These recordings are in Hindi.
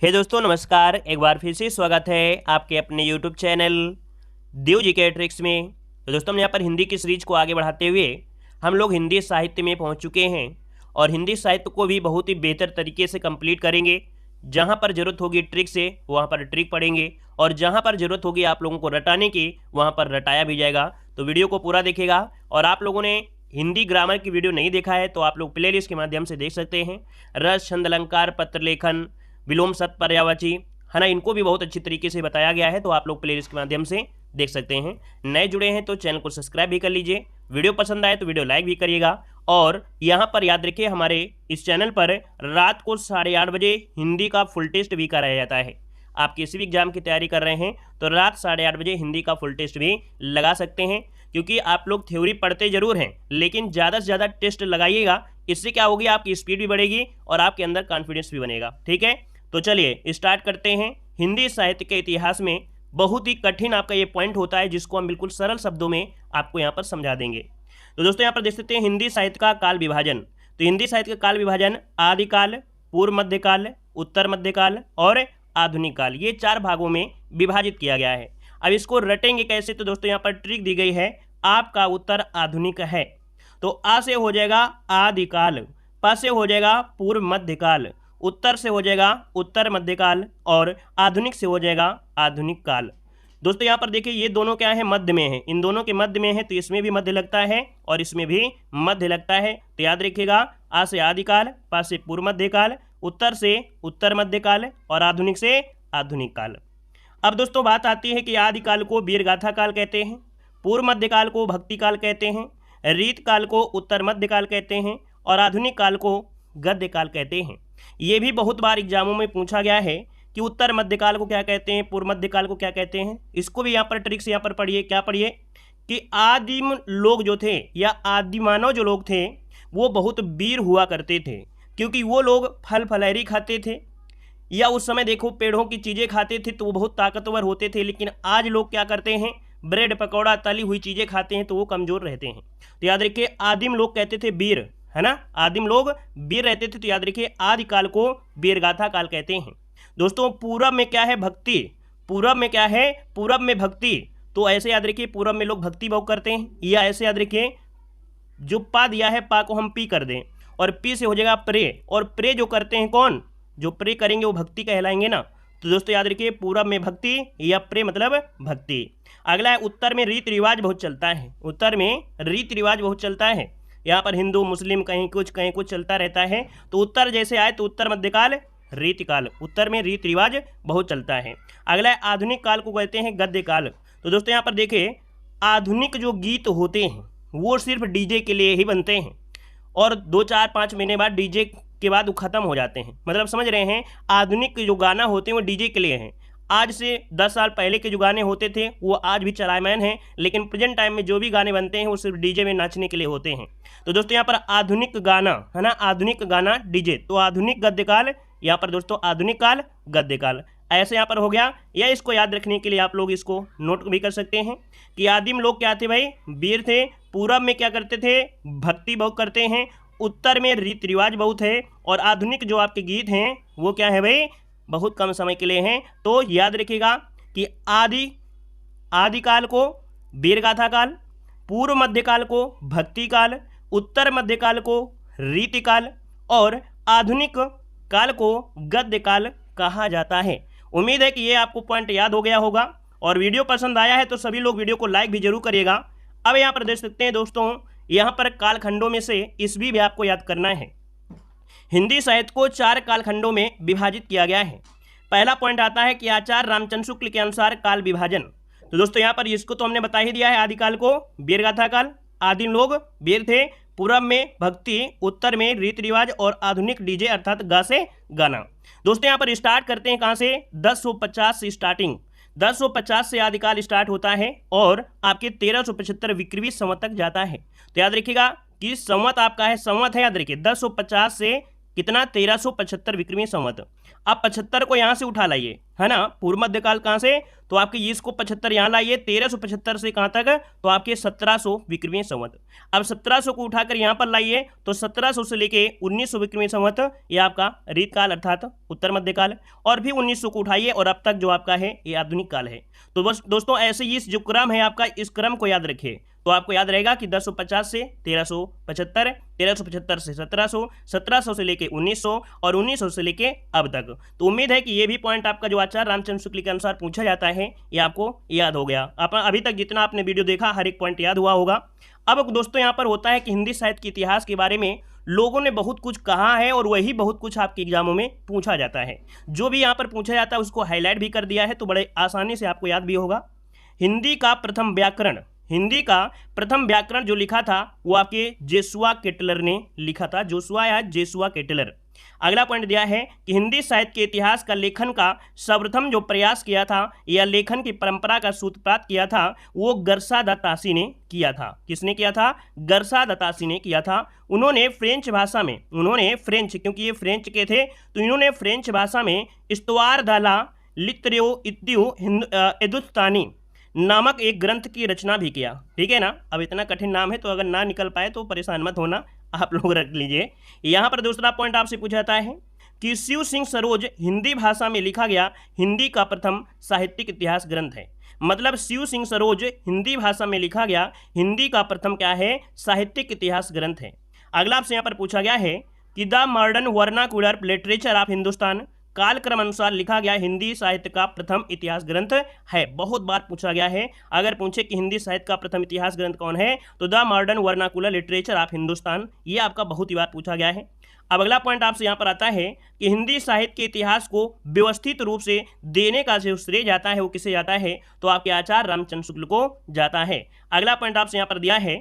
हे दोस्तों नमस्कार। एक बार फिर से स्वागत है आपके अपने यूट्यूब चैनल देव जी के ट्रिक्स में। तो दोस्तों हम यहाँ पर हिंदी की सीरीज को आगे बढ़ाते हुए हम लोग हिंदी साहित्य में पहुँच चुके हैं और हिंदी साहित्य को भी बहुत ही बेहतर तरीके से कंप्लीट करेंगे। जहाँ पर ज़रूरत होगी ट्रिक से वहाँ पर ट्रिक पढ़ेंगे और जहाँ पर ज़रूरत होगी आप लोगों को रटाने की वहाँ पर रटाया भी जाएगा। तो वीडियो को पूरा देखेगा और आप लोगों ने हिंदी ग्रामर की वीडियो नहीं देखा है तो आप लोग प्लेलिस्ट के माध्यम से देख सकते हैं। रस, छंद, अलंकार, पत्र लेखन, विलोम, सत, पर्यायवाची, है ना, इनको भी बहुत अच्छी तरीके से बताया गया है। तो आप लोग प्लेलिस्ट के माध्यम से देख सकते हैं। नए जुड़े हैं तो चैनल को सब्सक्राइब भी कर लीजिए। वीडियो पसंद आए तो वीडियो लाइक भी करिएगा। और यहाँ पर याद रखिए हमारे इस चैनल पर रात को 8:30 बजे हिंदी का फुल टेस्ट भी कराया जाता है। आप किसी भी एग्जाम की तैयारी कर रहे हैं तो रात 8:30 बजे हिंदी का फुल टेस्ट भी लगा सकते हैं। क्योंकि आप लोग थ्योरी पढ़ते जरूर हैं लेकिन ज़्यादा से ज़्यादा टेस्ट लगाइएगा। इससे क्या होगी, आपकी स्पीड भी बढ़ेगी और आपके अंदर कॉन्फिडेंस भी बनेगा। ठीक है, तो चलिए स्टार्ट करते हैं। हिंदी साहित्य के इतिहास में बहुत ही कठिन आपका ये पॉइंट होता है जिसको हम बिल्कुल सरल शब्दों में आपको यहाँ पर समझा देंगे। तो दोस्तों यहाँ पर देख सकते हैं हिंदी साहित्य का काल विभाजन। तो हिंदी साहित्य का काल विभाजन आदिकाल, पूर्व मध्यकाल, उत्तर मध्यकाल और आधुनिक काल, ये 4 भागों में विभाजित किया गया है। अब इसको रटेंगे कैसे, तो दोस्तों यहाँ पर ट्रिक दी गई है। आपका उत्तर आधुनिक है तो आ से हो जाएगा आदिकाल, प से हो जाएगा पूर्व मध्यकाल, उत्तर से हो जाएगा उत्तर मध्यकाल और आधुनिक से हो जाएगा आधुनिक काल। दोस्तों यहाँ पर देखिए ये दोनों क्या है, मध्य में है। इन दोनों के मध्य में है तो इसमें भी मध्य लगता है और इसमें भी मध्य लगता है। तो याद रखिएगा आ से आदिकाल, पा से पूर्व मध्यकाल, उत्तर से उत्तर मध्यकाल और आधुनिक से आधुनिक काल। अब दोस्तों बात आती है कि आदिकाल को वीरगाथा काल कहते हैं, पूर्व मध्यकाल को भक्ति काल कहते हैं, रीत काल को उत्तर मध्यकाल कहते हैं और आधुनिक काल को गद्य काल कहते हैं। ये भी बहुत बार एग्जामों में पूछा गया है कि उत्तर मध्यकाल को क्या कहते हैं, पूर्व मध्यकाल को क्या कहते हैं। इसको भी यहाँ पर ट्रिक से यहाँ पर पढ़िए। क्या पढ़िए कि आदिम लोग जो थे या आदिमानव जो लोग थे वो बहुत वीर हुआ करते थे क्योंकि वो लोग फल फलहरी खाते थे या उस समय देखो पेड़ों की चीज़ें खाते थे तो वो बहुत ताकतवर होते थे। लेकिन आज लोग क्या करते हैं, ब्रेड पकौड़ा तली हुई चीज़ें खाते हैं तो वो कमज़ोर रहते हैं। तो याद रखिए आदिम लोग कहते थे वीर, है ना, आदिम लोग वीर रहते थे। तो याद रखिए आदिकाल को वीरगाथा काल कहते हैं। दोस्तों पूरब में क्या है, भक्ति। पूरब में क्या है, पूरब में भक्ति। तो ऐसे याद रखिए पूरब में लोग भक्ति भाव करते हैं। या ऐसे याद रखिए जो पा दिया है पा को हम पी कर दें और पी से हो जाएगा प्रे, और प्रे जो करते हैं कौन, जो प्रे करेंगे वो भक्ति कहलाएंगे ना। तो दोस्तों याद रखिए पूरब में भक्ति या प्रे मतलब भक्ति। अगला है उत्तर में रीति रिवाज बहुत चलता है। उत्तर में रीति रिवाज बहुत चलता है। यहाँ पर हिंदू मुस्लिम कहीं कुछ चलता रहता है। तो उत्तर जैसे आए तो उत्तर मध्यकाल रीतिकाल, उत्तर में रीति रिवाज बहुत चलता है। अगला है आधुनिक काल को कहते हैं गद्य काल। तो दोस्तों यहाँ पर देखिए आधुनिक जो गीत होते हैं वो सिर्फ डीजे के लिए ही बनते हैं और 2-4-5 महीने बाद डीजे के बाद वो ख़त्म हो जाते हैं। मतलब समझ रहे हैं, आधुनिक जो गाना होते हैं वो डीजे के लिए हैं। आज से 10 साल पहले के जो गाने होते थे वो आज भी चलायमान हैं, लेकिन प्रेजेंट टाइम में जो भी गाने बनते हैं वो सिर्फ डीजे में नाचने के लिए होते हैं। तो दोस्तों यहाँ पर आधुनिक गाना, है ना, आधुनिक गाना डीजे। तो आधुनिक गद्यकाल, यहाँ पर दोस्तों आधुनिक काल गद्यकाल, ऐसे यहाँ पर हो गया। या इसको याद रखने के लिए आप लोग इसको नोट भी कर सकते हैं कि आदिम लोग क्या थे भाई, वीर थे। पूरब में क्या करते थे, भक्ति बहुत करते हैं। उत्तर में रीति रिवाज बहुत है और आधुनिक जो आपके गीत हैं वो क्या है भाई, बहुत कम समय के लिए हैं। तो याद रखिएगा कि आदिकाल को वीरगाथा काल, पूर्व मध्यकाल को भक्ति काल, उत्तर मध्यकाल को रीति काल और आधुनिक काल को गद्य काल कहा जाता है। उम्मीद है कि ये आपको पॉइंट याद हो गया होगा और वीडियो पसंद आया है तो सभी लोग वीडियो को लाइक भी जरूर करिएगा। अब यहाँ पर देख सकते हैं दोस्तों, यहाँ पर कालखंडों में से ईस्वी भी आपको याद करना है। हिंदी साहित्य को 4 कालखंडों में विभाजित किया गया है। पहला पॉइंट आता है कि आचार्य रामचंद्र शुक्ल के अनुसार काल विभाजन। तो दोस्तों यहाँ पर इसको तो हमने बता ही दिया है, आदिकाल को वीरगाथा काल, आदिम लोग वीर थे, पूरब में भक्ति, उत्तर में रीति रिवाज और आधुनिक डीजे अर्थात गा से गाना। दोस्तों यहाँ पर स्टार्ट करते हैं कहाँ से, 1050 से स्टार्टिंग। 1050 से आदिकाल स्टार्ट होता है और आपके 1375 विक्रमी संवत तक जाता है। तो याद रखिएगा कि संवत आपका है, संवत है याद रखिए 1050 से कितना 1375 विक्रमी संवत। अब 75 को यहाँ से उठा लाइए, है ना, पूर्व मध्यकाल कहाँ से, तो आपके इसको 75 यहाँ लाइए, 1375 से कहाँ तक, तो आपके 1700 विक्रमी संवत। अब 1700 को उठाकर यहाँ पर लाइए तो 1700 से लेके 1900 विक्रमी संवत ये आपका रीतकाल अर्थात उत्तर मध्यकाल, और फिर 1900 को उठाइए और अब तक जो आपका है ये आधुनिक काल है। तो बस दोस्तों ऐसे ही इस जो क्रम है आपका, इस क्रम को याद रखिए तो आपको याद रहेगा कि 1050 से 1375, 1375 से 1700, 1700 से लेके 1900 और 1900 से लेके अब तक। तो उम्मीद है कि ये भी पॉइंट आपका जो आचार्य रामचंद्र शुक्ल के अनुसार पूछा जाता है ये आपको याद हो गया। आप अभी तक जितना आपने वीडियो देखा हर एक पॉइंट याद हुआ होगा। अब दोस्तों यहाँ पर होता है कि हिंदी साहित्य के इतिहास के बारे में लोगों ने बहुत कुछ कहा है और वही बहुत कुछ आपके एग्जामों में पूछा जाता है। जो भी यहाँ पर पूछा जाता है उसको हाईलाइट भी कर दिया है तो बड़े आसानी से आपको याद भी होगा। हिंदी का प्रथम व्याकरण, हिंदी का प्रथम व्याकरण जो लिखा था वो आपके जोशुआ केटलर ने लिखा था, जोशुआ या जेसुआ केटलर। अगला पॉइंट दिया है कि हिंदी साहित्य के इतिहास का लेखन का सर्वप्रथम जो प्रयास किया था या लेखन की परंपरा का सूत्रपात किया था वो गर्सादातासी ने किया था। किसने किया था? गर्सादातासी ने किया था। उन्होंने फ्रेंच भाषा में, उन्होंने फ्रेंच, क्योंकि ये फ्रेंच के थे तो इन्होंने फ्रेंच भाषा में इस्तवार दाला लित्रियो इत्यु हिंदुस्तानी नामक एक ग्रंथ की रचना भी किया। ठीक है ना, अब इतना कठिन नाम है तो अगर ना निकल पाए तो परेशान मत होना, आप लोग रख लीजिए। यहाँ पर दूसरा पॉइंट आपसे पूछा जाता है कि शिव सिंह सरोज हिंदी भाषा में लिखा गया हिंदी का प्रथम साहित्यिक इतिहास ग्रंथ है। मतलब शिव सिंह सरोज हिंदी भाषा में लिखा गया हिंदी का प्रथम क्या है? साहित्यिक इतिहास ग्रंथ है। अगला आपसे यहाँ पर पूछा गया है कि the Modern Vernacular Literature of Hindustan कालक्रम अनुसार लिखा गया हिंदी साहित्य का प्रथम इतिहास ग्रंथ है। बहुत बार पूछा गया है, अगर पूछे कि हिंदी साहित्य का प्रथम इतिहास ग्रंथ कौन है तो the Modern Vernacular Literature of Hindustan, ये आपका बहुत ही बार पूछा गया है। अब अगला पॉइंट आपसे यहाँ पर आता है कि हिंदी साहित्य के इतिहास को व्यवस्थित रूप से देने का जो श्रेय जाता है वो किसे जाता है? तो आपके आचार्य रामचंद्र शुक्ल को जाता है। अगला पॉइंट आपसे यहाँ पर दिया है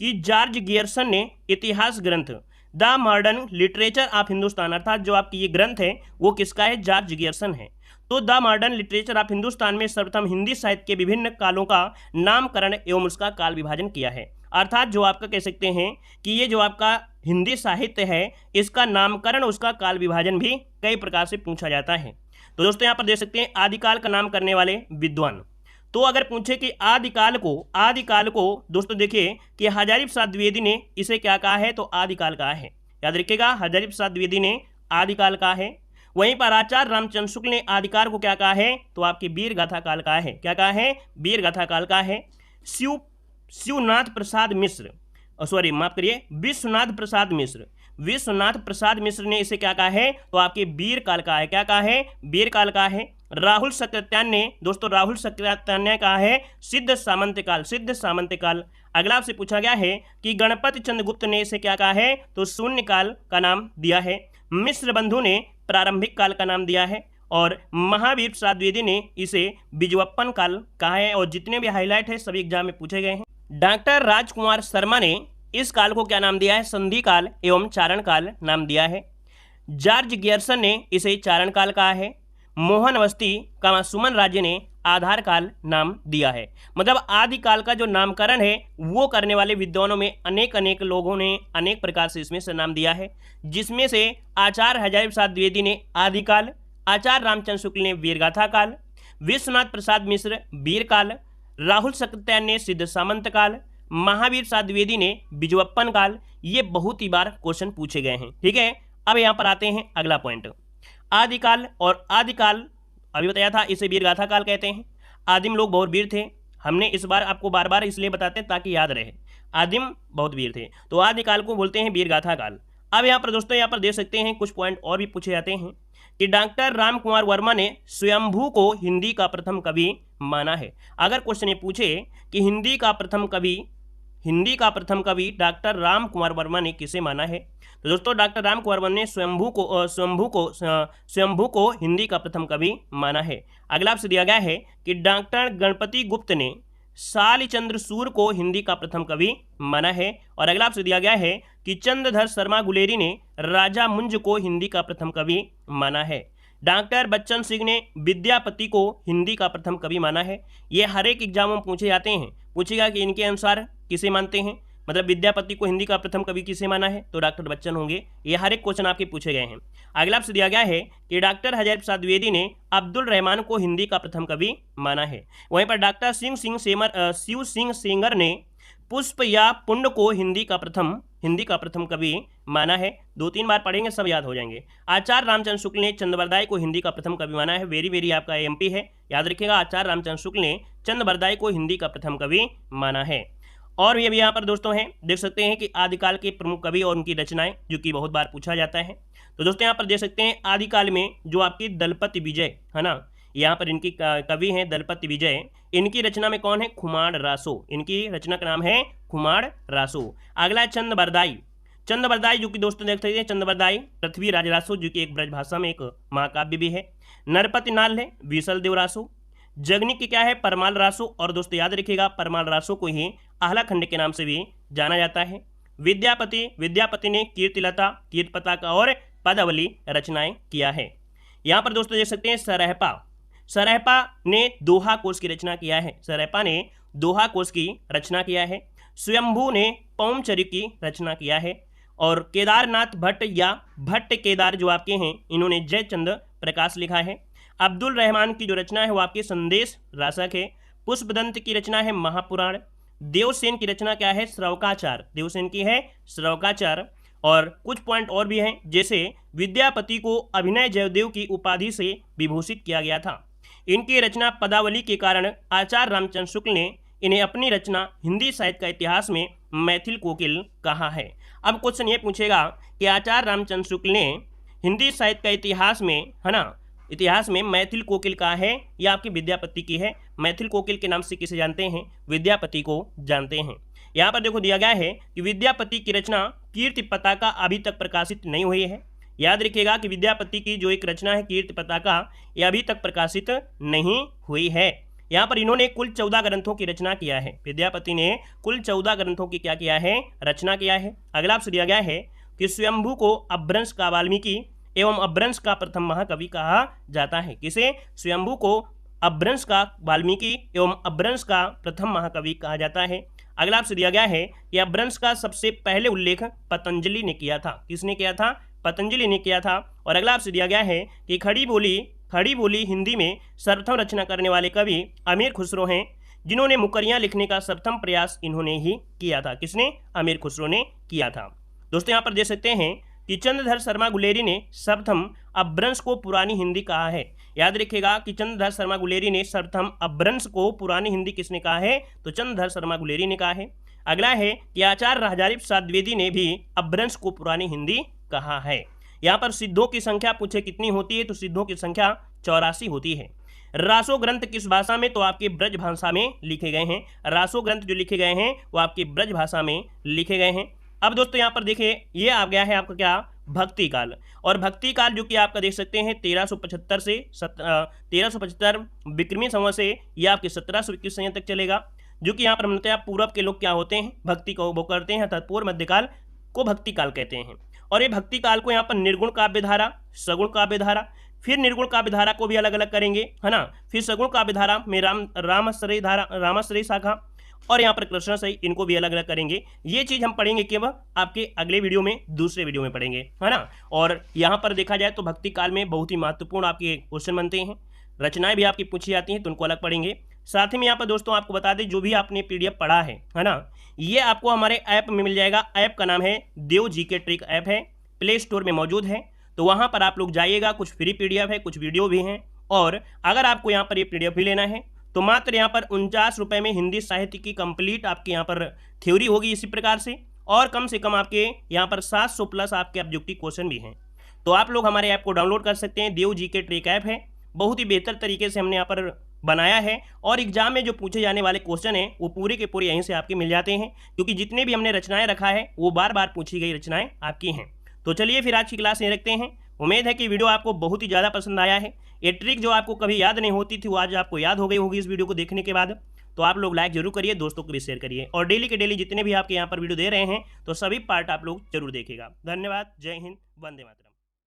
कि जॉर्ज गियर्सन ने इतिहास ग्रंथ the modern literature of Hindustan, अर्थात जो आपकी ये ग्रंथ है वो किसका है? जॉर्ज गियर्सन है। तो the modern literature of Hindustan में सर्वप्रथम हिंदी साहित्य के विभिन्न कालों का नामकरण एवं उसका काल विभाजन किया है। अर्थात जो आपका कह सकते हैं कि ये जो आपका हिंदी साहित्य है इसका नामकरण उसका काल विभाजन भी कई प्रकार से पूछा जाता है। तो दोस्तों यहाँ पर देख सकते हैं आदिकाल का नाम करने वाले विद्वान। तो अगर पूछे कि आदिकाल को दोस्तों देखिए कि हजारी प्रसाद द्विवेदी ने इसे क्या कहा है? तो आदिकाल कहा है। याद रखिएगा, हजारी प्रसाद द्विवेदी ने आदिकाल कहा है। वहीं पर आचार्य रामचंद्र शुक्ल ने आदिकाल को क्या कहा है? तो आपके वीर गाथा काल कहा है। क्या कहा है? वीर गाथा काल कहा है। शिवनाथ प्रसाद मिश्र, सॉरी माफ करिए, विश्वनाथ प्रसाद मिश्र ने इसे क्या कहा है? तो आपके वीर काल कहा है। क्या कहा है? वीर काल कहा है। राहुल सक्रात्यान ने, दोस्तों राहुल सक्रात्यान ने कहा है सिद्ध सामंत काल। अगला आपसे पूछा गया है कि गणपति चंद्रगुप्त ने इसे क्या कहा है? तो शून्य काल का नाम दिया है। मिश्र बंधु ने प्रारंभिक काल का नाम दिया है और महावीर प्रसाद द्विवेदी ने इसे बिजवप्पन काल कहा है। और जितने भी हाईलाइट है सभी एग्जाम में पूछे गए हैं। डॉक्टर राजकुमार शर्मा ने इस काल को क्या नाम दिया है? संधि काल एवं चारण काल नाम दिया है। जॉर्ज गियर्सन ने इसे चारण काल कहा है। मोहन अवस्थी सुमन राज्य ने आधार काल नाम दिया है। मतलब आदिकाल का जो नामकरण है वो करने वाले विद्वानों में अनेक लोगों ने अनेक प्रकार से इसमें से नाम दिया है, जिसमें से आचार्य हजारी प्रसाद द्विवेदी ने आदिकाल, आचार्य रामचंद्र शुक्ल ने वीरगाथा काल, विश्वनाथ प्रसाद मिश्र वीर काल, राहुल सक्रात्यान ने सिद्ध सामंत काल, महावीर प्रसाद द्विवेदी ने बिजवप्पन काल। ये बहुत ही बार क्वेश्चन पूछे गए हैं। ठीक है, अब यहाँ पर आते हैं अगला पॉइंट, आदिकाल। और आदिकाल अभी बताया था इसे वीरगाथा काल कहते हैं। आदिम लोग बहुत वीर थे, हमने इस बार आपको बार बार इसलिए बताते हैं ताकि याद रहे, आदिम बहुत वीर थे तो आदिकाल को बोलते हैं वीरगाथा काल। अब यहाँ पर दोस्तों यहाँ पर देख सकते हैं कुछ पॉइंट और भी पूछे जाते हैं कि डॉक्टर राम कुमार वर्मा ने स्वयंभू को हिंदी का प्रथम कवि माना है। अगर क्वेश्चन ये पूछे कि हिंदी का प्रथम कवि डॉक्टर राम कुमार वर्मा ने किसे माना है, तो दोस्तों डॉक्टर राम कुमार वर्मा ने स्वयंभू को हिंदी का प्रथम कवि माना है। अगला आपसे दिया गया है कि डॉक्टर गणपति गुप्त ने शालिचंद्र सूर को हिंदी का प्रथम कवि माना है। और अगला आपसे दिया गया है कि चंद्रधर शर्मा गुलेरी ने राजा मुंज को हिंदी का प्रथम कवि माना है। डॉक्टर बच्चन सिंह ने विद्यापति को हिंदी का प्रथम कवि माना है। ये हर एक एग्जाम में पूछे जाते हैं, पूछेगा कि इनके अनुसार किसे मानते हैं, मतलब विद्यापति को हिंदी का प्रथम कवि किसे माना है, तो डॉक्टर बच्चन होंगे। ये हर एक क्वेश्चन आपके पूछे गए हैं। अगला आपसे दिया गया है कि डॉक्टर हजारी प्रसाद द्विवेदी ने अब्दुल रहमान को हिंदी का प्रथम कवि माना है। वहीं पर डॉक्टर शिव सिंह सेंगर ने पुष्प या पुंड को हिंदी का प्रथम कवि माना है। 2-3 बार पढ़ेंगे सब याद हो जाएंगे। आचार्य रामचंद्र शुक्ल ने चंद्रबरदाई को हिंदी का प्रथम कवि माना है। वेरी आपका एमपी है, याद रखिएगा। आचार्य रामचंद्र शुक्ल ने चंद्रबरदाई को हिंदी का प्रथम कवि माना है। और भी अभी यहाँ पर दोस्तों हैं, देख सकते हैं कि आदिकाल के प्रमुख कवि और उनकी रचनाएं, जो कि बहुत बार पूछा जाता है। तो दोस्तों यहाँ पर देख सकते हैं आदिकाल में जो आपकी दलपति विजय है ना, यहाँ पर इनकी कवि हैं दलपति विजय। इनकी रचना में कौन है, खुमाण रासो। इनकी रचना का नाम है खुमाण रासो। अगला है चंद्रबरदाई जो कि दोस्तों देख सकते हैं चंद्रबरदाई पृथ्वी राज रासो, जो कि एक ब्रज भाषा में एक महाकाव्य भी है। नरपति नाल है विसल देव रासो। जगनी की क्या है, परमाल रासो। और दोस्तों याद रखिएगा परमाल रासो को ही आहला खंड के नाम से भी जाना जाता है। विद्यापति ने कीर्तिलता, कीर्तिपताका और पदावली रचनाएं किया है। यहाँ पर दोस्तों देख सकते हैं सरहपा ने दोहा कोश की रचना किया है। सरहपा ने दोहा कोश की रचना किया है। स्वयंभू ने पौमचरी की रचना किया है। और केदारनाथ भट्ट या भट्ट केदार जो आपके हैं, इन्होंने जयचंद प्रकाश लिखा है। अब्दुल रहमान की जो रचना है वो आपके संदेश रासक है। पुष्पदंत की रचना है महापुराण। देवसेन की रचना क्या है, श्रवकाचार। देवसेन की है श्रवकाचार। और कुछ पॉइंट और भी हैं, जैसे विद्यापति को अभिनय जयदेव की उपाधि से विभूषित किया गया था। इनकी रचना पदावली के कारण आचार्य रामचंद्र शुक्ल ने इन्हें अपनी रचना हिंदी साहित्य का इतिहास में मैथिल कोकिल कहा है। अब क्वेश्चन ये पूछेगा कि आचार्य रामचंद्र शुक्ल ने हिंदी साहित्य का इतिहास में, है ना, इतिहास में मैथिल कोकिल कहा है या आपकी विद्यापति की है। मैथिल कोकिल के नाम से किसे जानते हैं, विद्यापति को जानते हैं। यहाँ पर देखो दिया गया है कि विद्यापति की रचना कीर्ति पताका अभी तक प्रकाशित नहीं हुई है। याद रखिएगा कि विद्यापति की जो एक रचना है कीर्ति पताका, ये अभी तक प्रकाशित नहीं हुई है। यहाँ पर इन्होंने कुल 14 ग्रंथों की रचना किया है। विद्यापति ने कुल 14 ग्रंथों की क्या किया है, रचना किया है। अगला आपसे दिया गया है कि स्वयंभू को अपभ्रंश का वाल्मीकि एवं अपभ्रंश का प्रथम महाकवि कहा जाता है। किसे, स्वयंभू को अपभ्रंश का वाल्मीकि एवं अपभ्रंश का प्रथम महाकवि कहा जाता है। अगला आपसे दिया गया है कि अपभ्रंश का सबसे पहले उल्लेख पतंजलि ने किया था। किसने किया था, पतंजलि ने किया था। और अगला आपसे दिया गया है कि खड़ी बोली हिंदी में सर्वप्रथम रचना करने वाले कवि अमीर खुसरो हैं, जिन्होंने मुकरियां लिखने का सर्वप्रथम प्रयास इन्होंने ही किया था। किसने, अमीर खुसरो ने किया था। दोस्तों यहाँ पर देख सकते हैं कि चंद्रधर शर्मा गुलेरी ने सर्वप्रथम अपभ्रंश को पुरानी हिंदी कहा है। याद रखिएगा कि चंद्रधर शर्मा गुलेरी ने सर्वप्रथम अपभ्रंश को पुरानी हिंदी किसने कहा है, तो चंद्रधर शर्मा गुलेरी ने कहा है। अगला है कि आचार्य हजारी प्रसाद द्विवेदी ने भी अपभ्रंश को पुरानी हिंदी कहा है। यहाँ पर सिद्धों की संख्या पूछे कितनी होती है, तो सिद्धों की संख्या 84 होती है। रासो ग्रंथ किस भाषा में, तो आपके ब्रज भाषा में लिखे गए हैं। रासो ग्रंथ जो लिखे गए हैं वो आपके ब्रज भाषा में लिखे गए हैं। अब दोस्तों यहाँ पर देखिए ये आ गया है आपका क्या, भक्ति काल। और भक्ति काल जो कि आपका देख सकते हैं 1375 से 1375 विक्रमी संवत से यह आपके 1721 तक चलेगा। जो कि यहाँ पर मनतया पूर्व के लोग क्या होते हैं, भक्ति को वो करते हैं, अर्थात पूर्व मध्यकाल को भक्ति काल कहते हैं। और ये भक्ति काल को यहाँ पर निर्गुण काव्य धारा, सगुण काव्य धारा, फिर निर्गुण काव्य धारा को भी अलग अलग करेंगे, है ना। फिर सगुण काव्य धारा में रामाश्रय शाखा और यहाँ पर कृष्णाश्रय, इनको भी अलग अलग करेंगे। ये चीज़ हम पढ़ेंगे केवल आपके अगले वीडियो में, दूसरे वीडियो में पढ़ेंगे, है ना। और यहाँ पर देखा जाए तो भक्ति काल में बहुत ही महत्वपूर्ण आपके क्वेश्चन बनते हैं, रचनाएं भी आपकी पूछी जाती हैं, तो उनको अलग पढ़ेंगे। साथ ही में यहाँ पर दोस्तों आपको बता दें, जो भी आपने PDF पढ़ा है ना, ये आपको हमारे ऐप में मिल जाएगा। ऐप का नाम है देव GK ट्रिक ऐप है, प्ले स्टोर में मौजूद है। तो वहाँ पर आप लोग जाइएगा, कुछ फ्री PDF है, कुछ वीडियो भी हैं। और अगर आपको यहाँ पर ये PDF भी लेना है तो मात्र यहाँ पर 49 रुपये में हिंदी साहित्य की कंप्लीट आपके यहाँ पर थ्योरी होगी इसी प्रकार से, और कम से कम आपके यहाँ पर 700 प्लस आपके ऑब्जेक्टिव क्वेश्चन भी हैं। तो आप लोग हमारे ऐप को डाउनलोड कर सकते हैं। देव GK ट्रिक ऐप है, बहुत ही बेहतर तरीके से हमने यहाँ पर बनाया है। और एग्जाम में जो पूछे जाने वाले क्वेश्चन हैं वो पूरे के पूरे यहीं से आपके मिल जाते हैं, क्योंकि जितने भी हमने रचनाएं रखा है वो बार बार पूछी गई रचनाएं आपकी हैं। तो चलिए फिर आज की क्लास यहीं रखते हैं। उम्मीद है कि वीडियो आपको बहुत ही ज़्यादा पसंद आया है। ये ट्रिक जो आपको कभी याद नहीं होती थी वो आज आपको याद हो गई होगी इस वीडियो को देखने के बाद। तो आप लोग लाइक जरूर करिए, दोस्तों को भी शेयर करिए, और डेली के डेली जितने भी आपके यहाँ पर वीडियो दे रहे हैं तो सभी पार्ट आप लोग जरूर देखिएगा। धन्यवाद। जय हिंद, वंदे मातरम।